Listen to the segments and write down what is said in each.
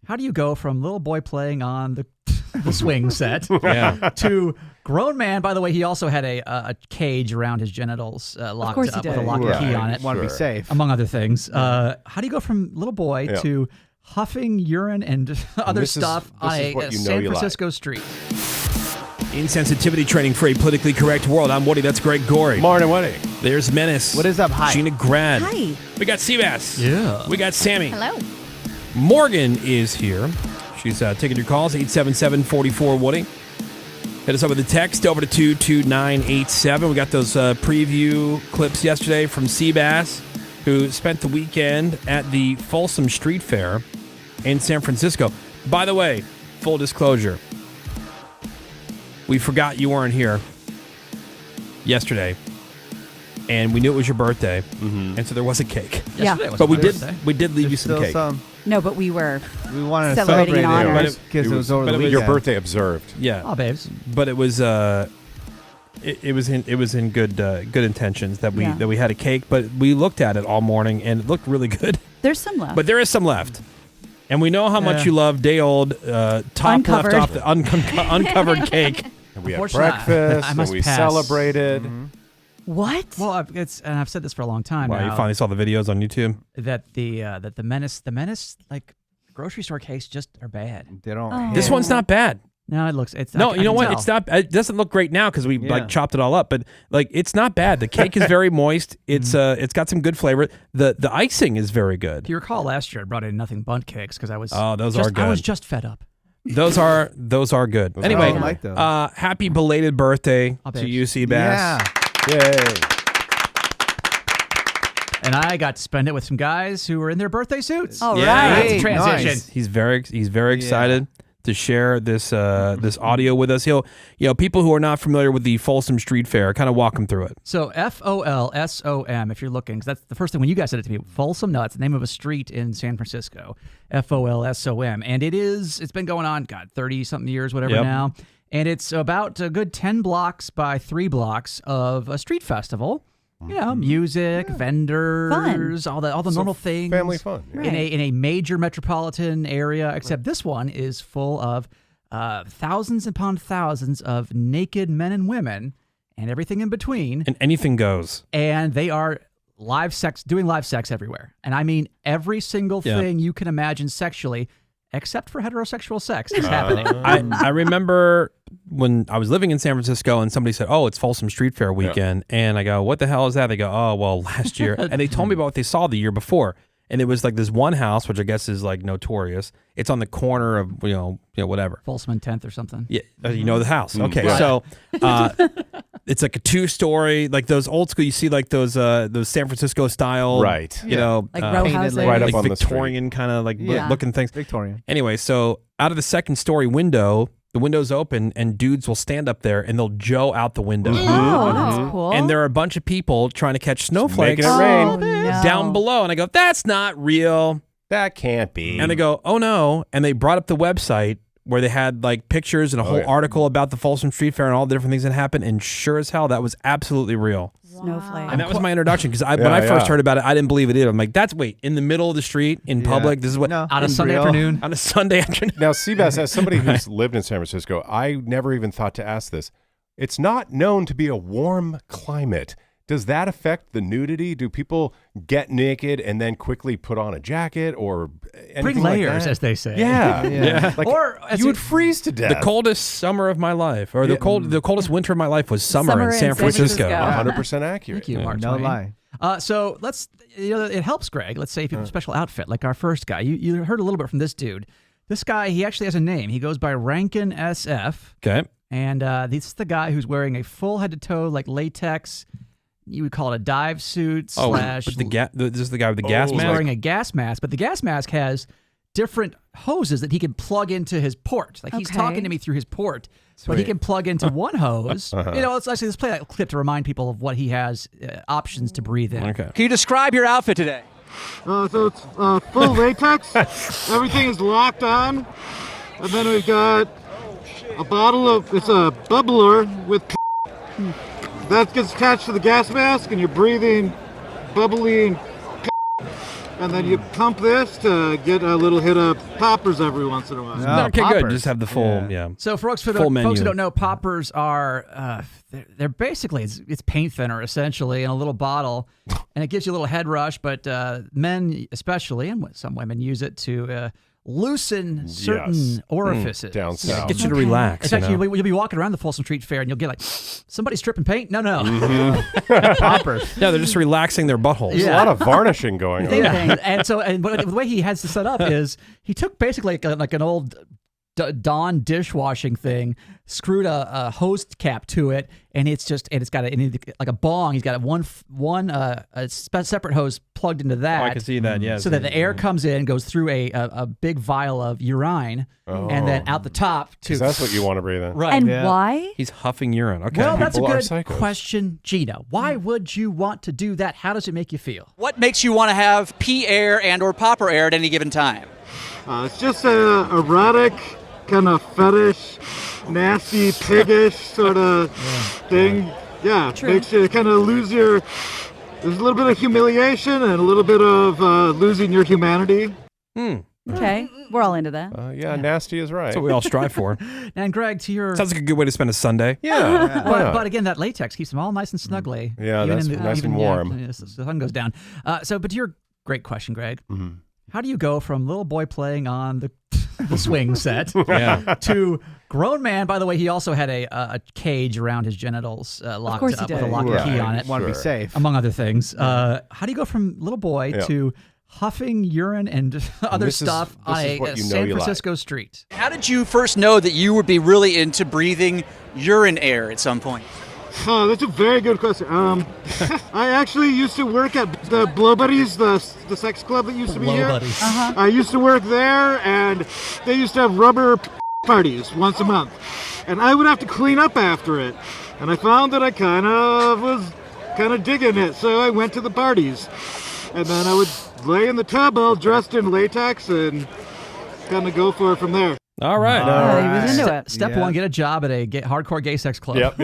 how do you go from little boy playing on the swing set to grown man? By the way, he also had a cage around his genitals locked up with a lock and key on it. Want to be safe. Among other things. How do you go from little boy to huffing urine and other stuff on a San Francisco street? Insensitivity training for a politically correct world. I'm Woody. That's Greg Gorey. Morning, Woody. There's Menace. What is up? Hi. Gina Grad. Hi. We got Seabass. Yeah. We got Sammy. Hello. Morgan is here. She's taking your calls, 877-44-WOODY. Hit us up with a text over to 22987. We got those preview clips yesterday from Seabass, who spent the weekend at the Folsom Street Fair in San Francisco. By the way, full disclosure, we forgot you weren't here yesterday, and we knew it was your birthday, and so there was a cake. But we did leave you some cake. No, but we wanted to celebrating celebrate in honor. because it was over the weekend. Your birthday observed. Yeah. Oh, babes. But it was it was in good intentions that we had a cake, but we looked at it all morning and it looked really good. There's some left. But there is some left. And we know how much you love day-old top Uncovered. left off the uncovered cake. And we had breakfast, and we celebrated. What? Well, and I've said this for a long time Wow, now. you finally saw the videos on YouTube? That the menace like grocery store cakes just are bad. They don't. This one's not bad. No, it looks. It's No, I you know can what? tell. It's not. It doesn't look great now because we chopped it all up. But like, it's not bad. The cake is very moist. It's got some good flavor. The icing is very good. Do you recall last year I brought in nothing but cakes because I was. Those are good. I was just fed up. Those are good. Anyway, I like those. happy belated birthday to you, Seabass. Yeah. Yay. And I got to spend it with some guys who were in their birthday suits. All Yeah. right. That's a transition. Nice. He's very excited to share this this audio with us. People who are not familiar with the Folsom Street Fair, kind of walk them through it. So Folsom, if you're looking, 'cause that's the first thing when you guys said it to me. Folsom, no, it's the name of a street in San Francisco. Folsom, and it's been going on 30-something years, whatever now, and it's about a good 10 blocks by 3 blocks of a street festival. Music, vendors, all the normal things. Family fun. Yeah. Right. In a major metropolitan area, except this one is full of thousands upon thousands of naked men and women and everything in between. And anything goes. And they are doing live sex everywhere. And I mean every single thing you can imagine sexually, except for heterosexual sex, is happening. I remember when I was living in San Francisco and somebody said, "Oh, it's Folsom Street Fair weekend." And I go, "What the hell is that?" They go, "Oh, well, last year." And they told me about what they saw the year before. And it was like this one house, which I guess is like notorious. It's on the corner of, whatever. Folsom and 10th or something. Yeah, you know the house. Okay, Right. so it's like a 2-story, like those old school. You see like those San Francisco style, Right. You know, Like row houses. right up like on the street. Victorian kind of like looking things. Victorian. Anyway, so out of the second story window, the window's open and dudes will stand up there and they'll Joe out the window. Oh, that's cool. And there are a bunch of people trying to catch snowflakes Making it rain. Oh, no. down below. And I go, "That's not real." That can't be. And they go, "Oh no." And they brought up the website where they had like pictures and a whole article about the Folsom Street Fair and all the different things that happened. And sure as hell, that was absolutely real. Snowflake. And that was my introduction because when I first heard about it, I didn't believe it either. I'm like, in the middle of the street in public. This is what On a Sunday afternoon. on a Sunday afternoon. Now, Seabass, as somebody who's lived in San Francisco, I never even thought to ask this. It's not known to be a warm climate. Does that affect the nudity? Do people get naked and then quickly put on a jacket or anything Bring layers, like that? as they say. Yeah. Like, Or as you would freeze to death. The coldest summer of my life, or the coldest winter of my life was summer in San Francisco. 100% accurate. Thank you, Mark No Twain. lie. So let's, it helps, Greg. Let's say if you have a special outfit, like our first guy. You heard a little bit from this dude. This guy, he actually has a name. He goes by Rankin SF. Okay. And this is the guy who's wearing a full head-to-toe, like latex, you would call it a dive suit slash... But this is the guy with the gas He's mask? wearing a gas mask, but the gas mask has different hoses that he can plug into his port. Like he's talking to me through his port, but he can plug into one hose. Let's play that clip to remind people of what he has options to breathe in. Okay. Can you describe your outfit today? So it's full latex. Everything is locked on. And then we've got a bottle of, it's a bubbler with that gets attached to the gas mask and you're breathing bubbly and and then you pump this to get a little hit of poppers every once in a while. No, okay, good. poppers. Just have the full, yeah. So for folks who Full menu. don't know, poppers are they're basically it's paint thinner essentially in a little bottle, and it gives you a little head rush. But men especially, and some women use it to loosen certain orifices. Down south. Get you to relax. In fact, you know? you'll be walking around the Folsom Street Fair, and you'll get like somebody stripping paint. No. Poppers. Yeah, they're just relaxing their buttholes. There's a lot of varnishing going on. Yeah. And but the way he has to set up is he took basically like an old Dawn dishwashing thing, screwed a hose cap to it, and it's got like a bong. He's got a separate hose plugged into that. Oh, I can see that, yes. So that the air comes in, goes through a big vial of urine, and then out the top to. 'Cause that's what you want to breathe in. Right. And why? He's huffing urine. Okay. Well, that's a People are good psychos. question, Gina. Why would you want to do that? How does it make you feel? What makes you want to have pee air and or popper air at any given time? It's just a erotic, kind of fetish, nasty, piggish sort of thing. Yeah, makes you kind of lose your. There's a little bit of humiliation and a little bit of losing your humanity. Okay, we're all into that. Yeah, nasty is right. That's what we all strive for. And Greg, to your Sounds like a good way to spend a Sunday. Yeah. why not? but again, that latex keeps them all nice and snuggly. Yeah, even that's nice and warm. As the sun goes down. But to your great question, Greg, how do you go from little boy playing on the swing set to grown man? By the way, he also had a cage around his genitals locked course he up with a did. lock and key on it, Want to be safe. among other things. How do you go from little boy to huffing urine and other this is- stuff this on is a what you know San you like. Francisco street? How did you first know that you would be really into breathing urine air at some point? Oh, that's a very good question. I actually used to work at the Blow Buddies, the sex club that used to be Blow here. Buddies. I used to work there, and they used to have rubber parties once a month, and I would have to clean up after it. And I found that I was digging it, so I went to the parties, and then I would lay in the tub all dressed in latex and kind of go for it from there. All right. He was into it. Step one, get a job at a hardcore gay sex club. Yep.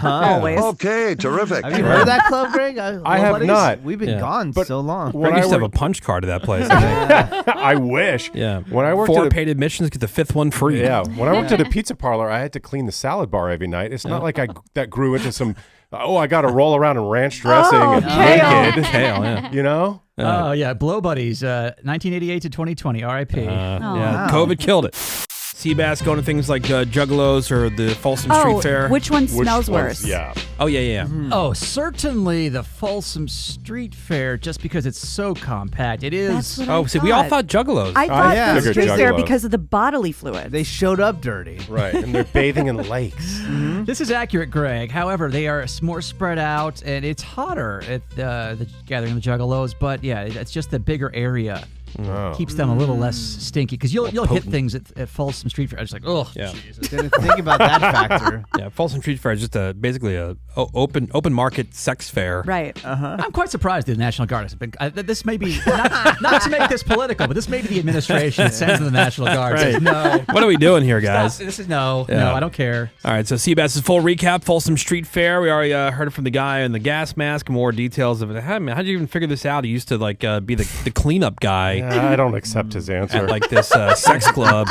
Always. Okay, terrific. Have you heard of that club, Greg? I have Buddies? not. We've been Yeah. gone so long. Greg When used to I have a worked- punch card at that place. I think. I wish. Yeah. When I worked Four at a, paid admissions, get the fifth one free. yeah, when I worked at a pizza parlor, I had to clean the salad bar every night. It's not like that grew into some. I got to roll around in ranch dressing and kale. naked. Kale, yeah. You know. Oh, yeah. Blow Buddies, 1988 to 2020, RIP. Yeah. wow. COVID killed it. Seabass going to things like Juggalos or the Folsom Street Fair. Which one smells ones? worse? Yeah. Oh, yeah. Oh, certainly the Folsom Street Fair, just because it's so compact. It is. That's what Oh, I see, we all thought. thought Juggalos. I thought yeah. the Figured street fair Juggalo. because of the bodily fluids. They showed up dirty. Right, and they're bathing in lakes. This is accurate, Greg. However, they are more spread out, and it's hotter at the Gathering of the Juggalos. But yeah, it's just the bigger area. Oh. Keeps them a little less stinky because you'll hit things at Folsom Street Fair. It's like, oh, Yeah. Jesus. Didn't think about that factor. Yeah, Folsom Street Fair is just basically a open market sex fair. Right. I'm quite surprised the National Guard has been. This may be not to make this political, but this may be the administration that sends in the National Guard. Says, no, What are we doing here, guys? stop. This is no, Yeah. I don't care. All right, so Seabass's full recap, Folsom Street Fair. We already heard it from the guy in the gas mask. More details of it. How did you even figure this out? He used to be the cleanup guy I don't accept his answer. at like this sex club.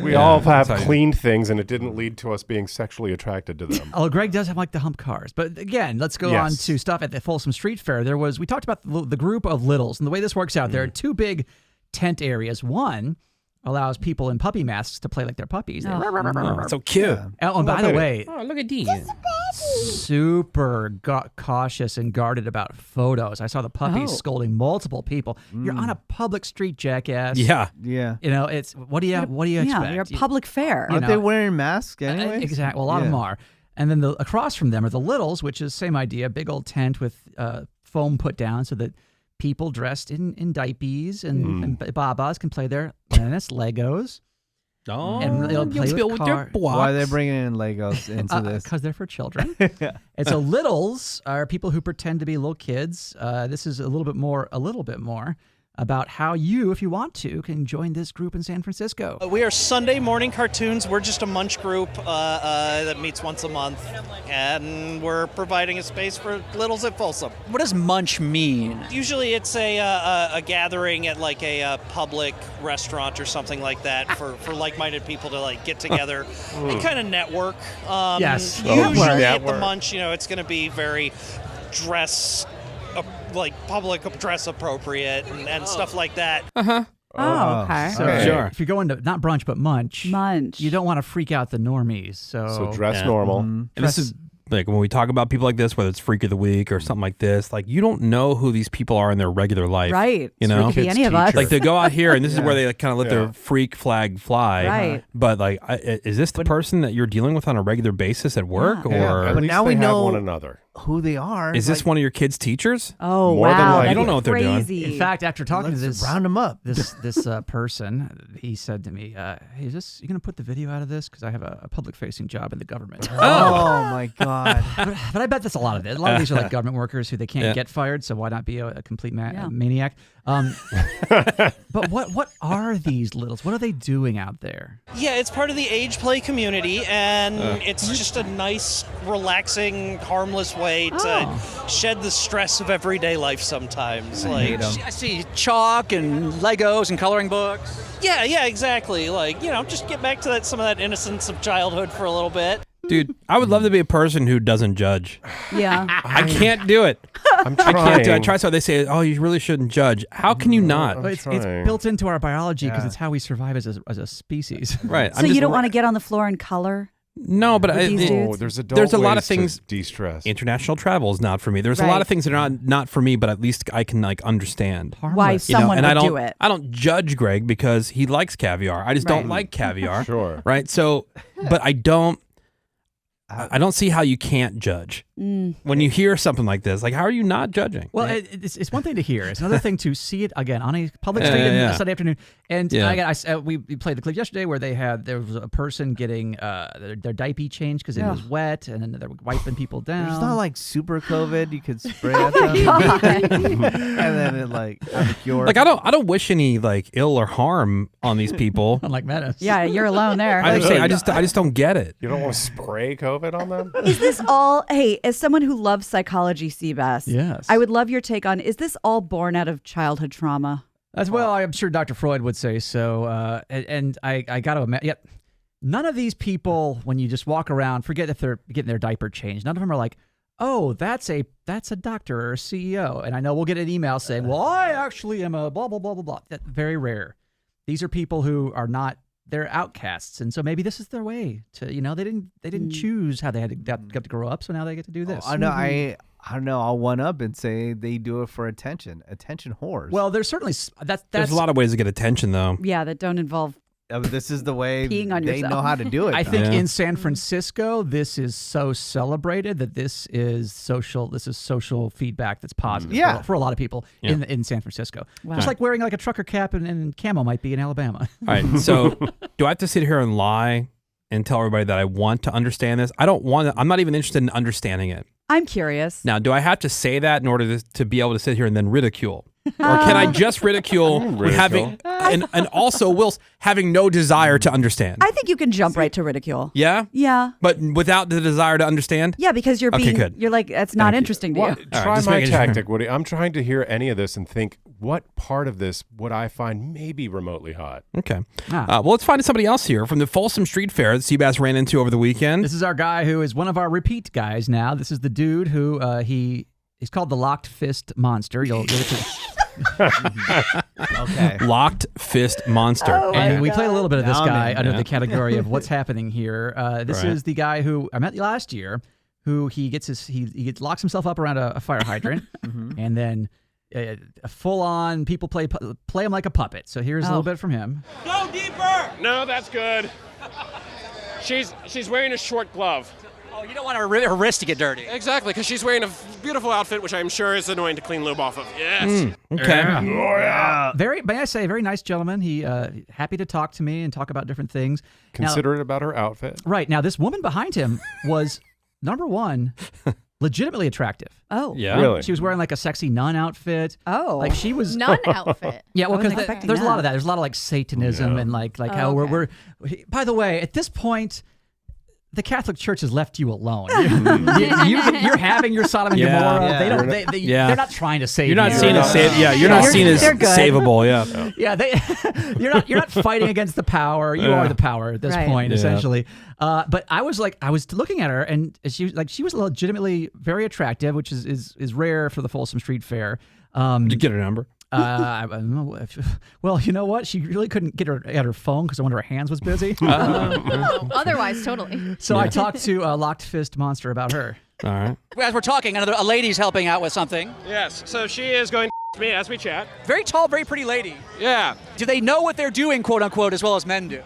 We all have Sorry. cleaned things, and it didn't lead to us being sexually attracted to them. Oh, Greg does have like the hump cars, but again, let's go on Yes. to stuff at the Folsom Street Fair. We talked about the group of littles, and the way this works out, there are two big tent areas. One allows people in puppy masks to play like they're puppies. Oh, so cute. Oh, and by the way, Oh, look at these. super cautious and guarded about photos. I saw the puppies scolding multiple people. You're on a public street, jackass. Yeah. Yeah. You know, it's what do you expect? Yeah, you're a public fair. Aren't know, they wearing masks anyway? Exactly. Well, a lot of them are. And then across from them are the littles, which is same idea, big old tent with foam put down so that people dressed in diapers and babas can play their tennis, Legos. Oh, And they'll play with car- Why are they bringing in Legos into this? Because they're for children. And so littles are people who pretend to be little kids. This is a little bit more. about how you, if you want to, can join this group in San Francisco. We are Sunday morning cartoons. We're just a munch group that meets once a month, and we're providing a space for littles at Folsom. What does munch mean? Usually it's a gathering at like a public restaurant or something like that for like-minded people to like get together and kind of network. Yes. Usually at the Network. munch, it's going to be very public dress appropriate and stuff like that. Oh, okay. So Okay. Sure. if you're going to not brunch but munch, Munch. you don't want to freak out the normies. So dress normal. And this is like when we talk about people like this, whether it's Freak of the Week or something like this, like you don't know who these people are in their regular life. Right. You So know? it could be Kids any of us. teacher. Like they go out here and this is where they like, kind of let Yeah. their freak flag fly. Right. But like, is this the person that you're dealing with on a regular basis at work? Yeah. Or At But least now they we have know one another. who they are. is this one of your kids' teachers? Oh, More than wow. likely. That'd You don't be know what they're doing. crazy. In fact, after talking to Let's this round them up. this person, he said to me, "Hey, you going to put the video out of this? Because I have a public-facing job in the government." Oh my God. But I bet that's a lot of it. A lot of these are like government workers who they can't Yeah. get fired, so why not be a complete Yeah. maniac? But what are these littles? What are they doing out there? Yeah, it's part of the age play community, and it's just a nice, relaxing, harmless way to shed the stress of everyday life sometimes. Like, I see chalk and Legos and coloring books. yeah, exactly. Like, just get back to some of that innocence of childhood for a little bit. Dude, I would love to be a person who doesn't judge. Yeah. I can't do it. I'm I trying. can't do it. I try so they say, oh, you really shouldn't judge. How can you not? Well, it's trying. built into our biology because Yeah. it's how we survive as a species. Right. So you don't want to get on the floor and color? No, but these it- dudes? Oh, there's a lot of ways to things. de-stress. International travel is not for me. There's a lot Right. of things that are not for me, but at least I can like understand. Why Harmless. someone and would I don't do it? I don't judge Greg because he likes caviar. I just don't Right. like caviar. Sure. Right? So, but I don't see how you can't judge. When you hear something like this, like how are you not judging? Well, it's one thing to hear. It's another thing to see it again on a public Yeah, street on yeah. a Sunday afternoon. And Yeah. again, we played the clip yesterday where there was a person getting their diaper changed because it was wet, and then they were wiping people down. There's not like super COVID you could spray at them. And then it like have a cure. Like I don't wish any like ill or harm on these people. Unlike Menace. Yeah, you're alone there. I'm saying I just don't get it. You don't want to spray COVID on them? Is this all, hey, as someone who loves psychology, Seabass, Yes. I would love your take on, is this all born out of childhood trauma? As well, I'm sure Dr. Freud would say so. And I got to imagine, yep. None of these people, when you just walk around, forget if they're getting their diaper changed. None of them are like, oh, that's a doctor or a CEO. And I know we'll get an email saying, well, I actually am a blah, blah, blah, blah, blah. That's very rare. These are people who are not, they're outcasts. And so maybe this is their way to, they didn't choose how they had to, got to grow up. So now they get to do this. I know. I don't know. I'll one up and say they do it for attention. Attention whores. Well, there's certainly, that's There's a lot of ways to get attention though. Yeah, that don't involve. This is the way Peeing on they yourself. know how to do it. I though. think Yeah. in San Francisco, this is so celebrated that this is social feedback that's positive Yeah. for a lot of people in San Francisco. Wow. Just like wearing like a trucker cap and camo might be in Alabama. All right. So do I have to sit here and lie and tell everybody that I want to understand this? I don't want to. I'm not even interested in understanding it. I'm curious. Now, do I have to say that in order to be able to sit here and then ridicule? Or can I just ridicule having and also Will's having no desire to understand? I think you can jump right to ridicule. Yeah? Yeah. But without the desire to understand? Yeah, because you're Okay, being, good. you're like, that's not interesting to you. Try just my making sure. tactic, Woody. I'm trying to hear any of this and think, what part of this would I find maybe remotely hot? Okay. Well, let's find somebody else here from the Folsom Street Fair that Seabass ran into over the weekend. This is our guy who is one of our repeat guys now. This is the dude who he's called the Locked Fist Monster. You'll get to Okay. Locked Fist Monster. And we played a little bit of this Now I'm guy in. under Yeah. the category of what's happening here. This Right. is the guy who I met last year, who he locks himself up around a fire hydrant, and then full on people play him like a puppet. So here's a little bit from him. Go deeper! No, that's good. She's wearing a short glove. Oh, you don't want her wrist to get dirty. Exactly, because she's wearing a beautiful outfit, which I'm sure is annoying to clean lube off of. Yes. Okay. May I say, very nice gentleman. He happy to talk to me and talk about different things. Considerate about her outfit. Right now, this woman behind him was number one legitimately attractive. Oh. Yeah. Really? She was wearing like a sexy nun outfit. Oh. Like she was Nun outfit. Yeah, well, I wasn't because expecting there's a lot that. of that. There's a lot of like Satanism and like how we're. By the way, at this point, the Catholic Church has left you alone. You're having your Sodom and Yeah. Gomorrah. Yeah. They don't. Yeah. They're not trying to save You're not you. seen as you're not seen as they're good. savable. Yeah. Yeah, you're not fighting against the power. You are the power at this Right. point, Yeah. essentially. But I was looking at her, and she was legitimately very attractive, which is rare for the Folsom Street Fair. Did you get her number? I don't know well, you know what? She really couldn't get her at her phone because I wonder her hands was busy. Oh, otherwise, totally. So I talked to Locked Fist Monster about her. All right. As we're talking, a lady's helping out with something. Yes, so she is going to me as we chat. Very tall, very pretty lady. Yeah. Do they know what they're doing, quote unquote, as well as men do?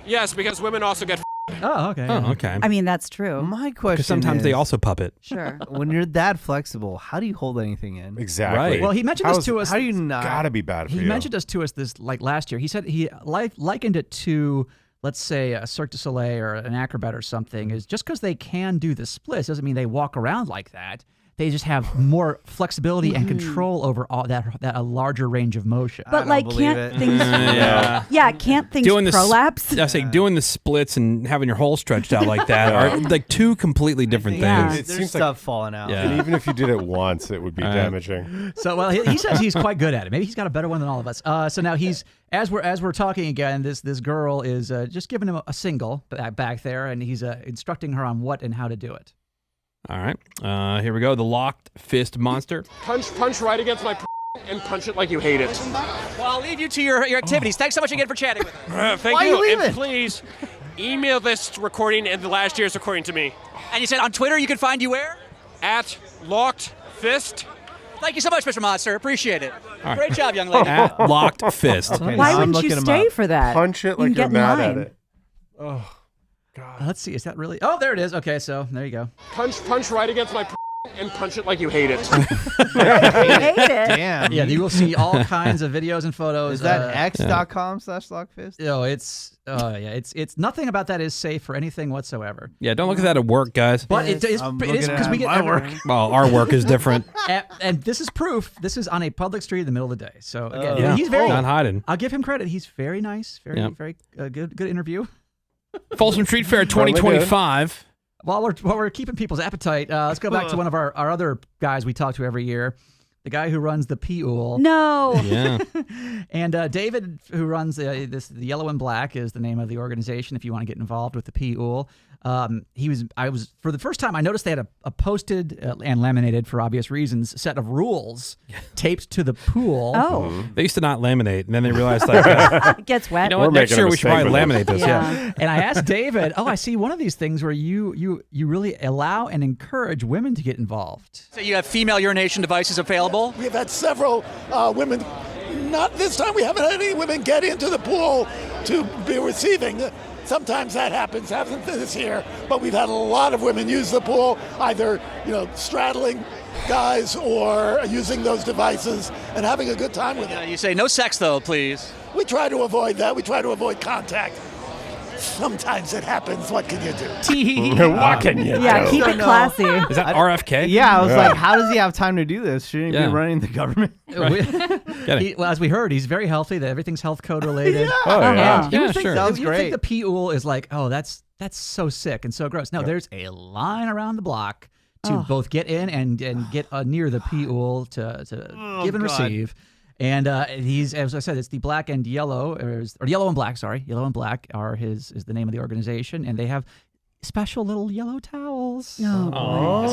Yes, because women also get Oh, okay. Oh, okay. I mean, that's true. My question Because sometimes they is, also puppet. Sure. when you're that flexible, how do you hold anything in? Exactly. Right. Well, he mentioned this to us. How do you not? Gotta be bad for He you. mentioned this to us this like last year. He said he likened it to, let's say, a Cirque du Soleil or an acrobat or something. Is just because they can do the splits doesn't mean they walk around like that. They just have more flexibility and control over all that a larger range of motion. But like, believe can't it. things? Yeah. Can't things Doing the prolapse? I say doing the splits and having your hole stretched out like that are like two completely different Yeah. things. It There's seems like- stuff falling out. Yeah. And even if you did it once, it would be damaging. So, well, he says he's quite good at it. Maybe he's got a better one than all of us. So now he's as we're talking again. This girl is just giving him a single back there, and he's instructing her on what and how to do it. All right. Here we go. The Locked Fist Monster. punch right against my and punch it like you hate it. Well, I'll leave you to your activities. Thanks so much again for chatting with us. Thank Why you. you leaving? And please email this recording and the last year's recording to me And you said on Twitter you can find you where? at Locked Fist. Thank you so much, Mr. Monster. Appreciate it. right. Great job, young lady. At Locked Fist. Okay, Why now I'm wouldn't you looking 'em stay up. for that? Punch it You like can you're get in mad at line. it. Oh, God. Let's see. Is that really? Oh, there it is. Okay, so there you go. Punch right against my and punch it like you hate it. I hate it. Damn. Yeah, you will see all kinds of videos and photos. Is that x.com/lockfist? It's nothing about that is safe for anything whatsoever. Yeah, don't look at that at work, guys. But it is I'm because looking we at get my work. Well, our work is different. and this is proof. This is on a public street in the middle of the day. So again, Yeah. he's very. Not hiding. I'll give him credit. He's very nice. Very Yep. very good interview. Folsom Street Fair 2025. While we're keeping people's appetite, let's go back to one of our other guys we talk to every year, the guy who runs the P-Ool. No. Yeah. And David, who runs the Yellow and Black, is the name of the organization. If you want to get involved with the P-Ool, I was for the first time. I noticed they had a posted and laminated, for obvious reasons, set of rules taped to the pool. Oh. They used to not laminate, and then they realized, like, It gets wet. you know We're what? Next making a year we should probably mistake laminate this. Yeah. Yeah. And I asked David, I see one of these things where you really allow and encourage women to get involved. So you have female urination devices available? We've had several women, not this time, we haven't had any women get into the pool to be receiving. Sometimes that happens, hasn't this year, but we've had a lot of women use the pool, either, straddling guys or using those devices and having a good time with it. You say no sex, though, please. We try to avoid that. We try to avoid contact. Sometimes it happens. What can you do? What can you Yeah, do? keep it classy. Is that RFK? Yeah, I was like, how does he have time to do this? Shouldn't he Yeah. be running the government? Get it. Well, as we heard, he's very healthy. That everything's health code related. Oh, yeah. And you Yeah, would think, sure. Sounds you would think great. the P-Ool is like, oh, that's so sick and so gross. No, there's a line around the block to both get in and get near the P-Ool to give and God. receive. And he's, as I said, it's the Black and Yellow, or Yellow and Black. Sorry, Yellow and Black is the name of the organization, and they have special little yellow towels. So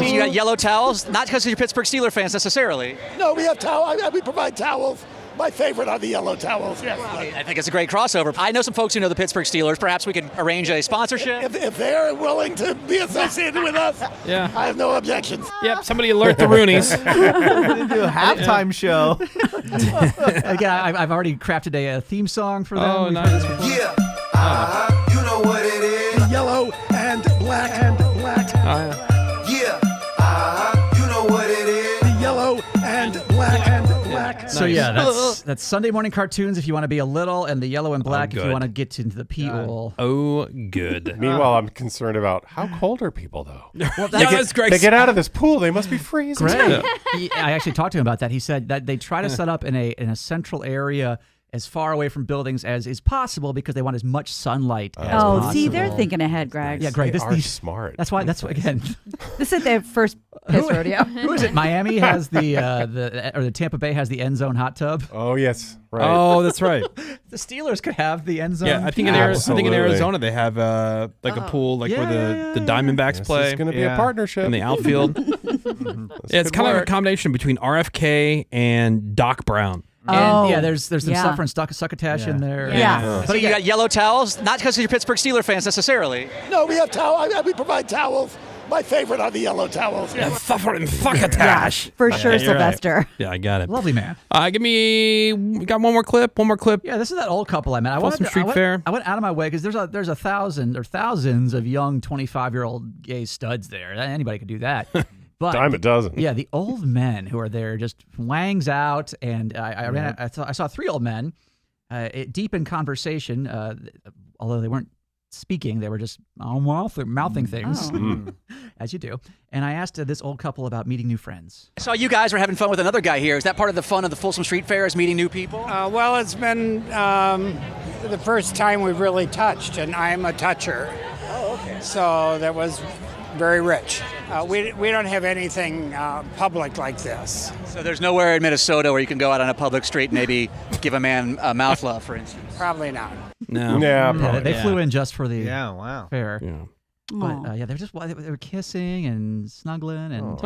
you got yellow towels, not because you're Pittsburgh Steelers fans necessarily. No, we have towels. We provide towels. My favorite are the yellow towels. Yes. I think it's a great crossover. I know some folks who know the Pittsburgh Steelers. Perhaps we could arrange a sponsorship. If they're willing to be associated with us, Yeah. I have no objections. Yep. Somebody alert the Roonies. Do a halftime show. Again, I've already crafted a theme song for them. Oh, We've nice. heard this before. Yeah, you know what it is. Yellow and black and black. Yeah, you know what it is. Yellow and black and black. So yeah, that's Sunday morning cartoons if you want to be a little, and the yellow and black if you want to get into the pool. Oh, good. Meanwhile, I'm concerned about how cold are people, though? Well, that's Greg. They get out of this pool, they must be freezing. Greg, I actually talked to him about that. He said that they try to set up in a central area as far away from buildings as is possible because they want as much sunlight as possible. See, they're thinking ahead, Greg. Yeah, Greg, They are smart. That's why. That's again. This is their first piss rodeo. Who is it? Miami has the Tampa Bay has the end zone hot tub. Oh yes, right. Oh, that's right. The Steelers could have the end zone. Yeah, I think in Arizona they have a pool where the Diamondbacks play. It's going to be a partnership in the outfield. It's kind of a combination between RFK and Doc Brown. And there's some sulfur and succotash in there. Yeah. So you got yellow towels, not because you're Pittsburgh Steelers fans necessarily. No, we have towels. We provide towels. My favorite are the yellow towels. Yeah, sulfur and succotash. For sure, Sylvester. Right. Yeah, I got it. Lovely man. We got one more clip. Yeah, this is that old couple I met. I Folsom Street Fair. I went out of my way because there's a thousand or thousands of young 25-year-old gay studs there. Anybody could do that. But dime a dozen. Yeah, the old men who are there just wangs out, and I saw three old men deep in conversation. Although they weren't speaking, they were just mouthing things, as you do. And I asked this old couple about meeting new friends. I saw you guys were having fun with another guy here. Is that part of the fun of the Folsom Street Fair, is meeting new people? Well, it's been the first time we've really touched, and I'm a toucher. Oh, okay. So that was very rich. We don't have anything public like this. So there's nowhere in Minnesota where you can go out on a public street and maybe give a man a mouth love, for instance? Probably not. No. Yeah, they flew in just for the fair. Yeah. But they were kissing and snuggling and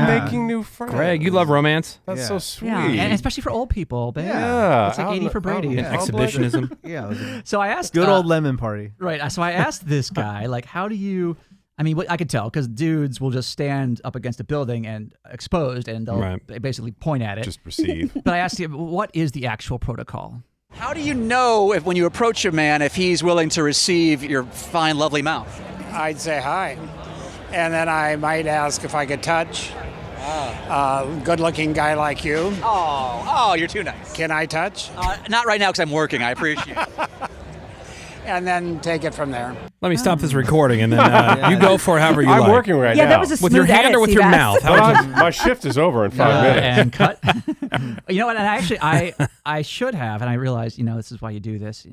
making new friends. Greg, you love romance. That's so sweet. Yeah, and especially for old people, babe. Yeah. It's like 80 for Brady. And exhibitionism. So I asked... Good old lemon party. Right. So I asked this guy, like, how do you... I mean, I could tell because dudes will just stand up against a building and exposed, and they'll basically point at it. Just receive. But I asked him, what is the actual protocol? How do you know if when you approach a man if he's willing to receive your fine, lovely mouth? I'd say hi. And then I might ask if I could touch. Good-looking guy like you. Oh, you're too nice. Can I touch? Not right now because I'm working. I appreciate it. And then take it from there. Let me stop this recording, and then you go for however you like. I'm working right now. Yeah, that was a smooth with your hand edit, or with your mouth? My shift is over in 5 minutes. And cut. You know what? And actually, I should have, and I realized, this is why you do this.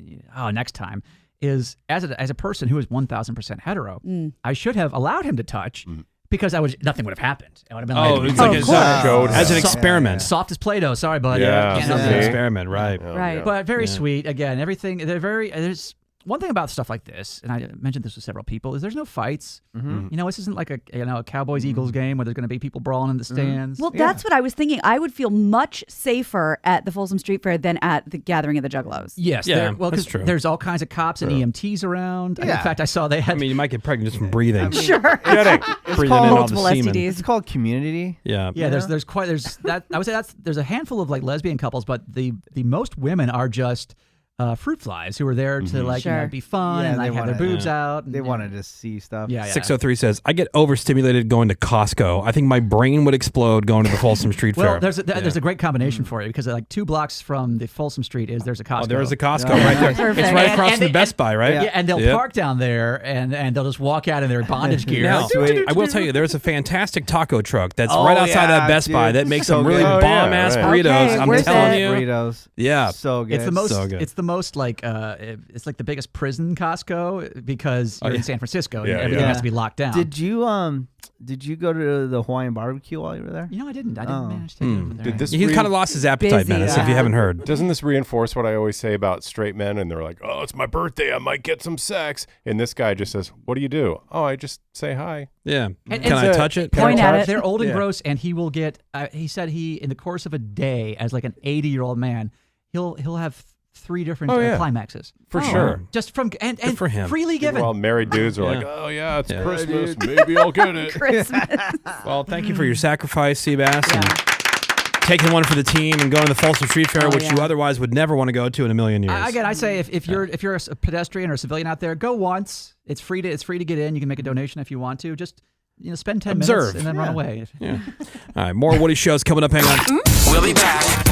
Next time is as a person who is 1,000% hetero, I should have allowed him to touch. Because nothing would have happened. It would have been as an experiment. Soft as Play-Doh. Sorry, bud. Yeah, as an experiment, right? Right. But very sweet. Again, everything. There's one thing about stuff like this, and I mentioned this with several people, is there's no fights. This isn't like a Cowboys-Eagles game where there's going to be people brawling in the stands. Well, that's what I was thinking. I would feel much safer at the Folsom Street Fair than at the Gathering of the Juggalos. Yes. That's true. There's all kinds of cops and EMTs around. In fact, I saw they had... you might get pregnant just from breathing. Sure. Breathing in all the multiple semen. STDs. It's called community. Yeah, there's that. I would say there's a handful of like lesbian couples, but the most women are just fruit flies who are there to be fun and like have their boobs out. They wanted to see stuff. 603 says, I get overstimulated going to Costco. I think my brain would explode going to the Folsom Street Fair. Well, there's a great combination for you because like 2 blocks from the Folsom Street there's a Costco. Oh, there is a Costco right there. Perfect. It's right across from the Best Buy, right? Yeah, and they'll park down there and they'll just walk out in their bondage gear. Now, I will tell you, there's a fantastic taco truck that's right outside that Best Buy that makes some really bomb-ass burritos. Okay, I'm telling you. Burritos. Yeah. So good. It's the most. So good. It's the most like. It's like the biggest prison Costco because you're in San Francisco and Yeah, everything has to be locked down. Did you go to the Hawaiian barbecue while you were there? I didn't. I didn't manage to take it over there. He kind of lost his appetite, Menace, if you haven't heard. Doesn't this reinforce what I always say about straight men? And they're like, oh, it's my birthday. I might get some sex. And this guy just says, what do you do? Oh, I just say hi. Yeah. And Can I touch it? Point at it. They're old and gross, and he will get. He said in the course of a day, as like an 80-year-old man, he'll have 3 different climaxes. For sure. Just from and for him. freely given. Well, married dudes are like, oh, yeah, it's Christmas. Maybe I'll get it. Christmas. Well, thank you for your sacrifice, Seabass, and taking one for the team and going to the Folsom Street Fair, which you otherwise would never want to go to in a million years. Again, I say if you're a pedestrian or a civilian out there, go once. It's free to get in. You can make a donation if you want to. Just spend 10 minutes and then run away. Yeah. All right, more Woody shows coming up. Hang on. We'll be back.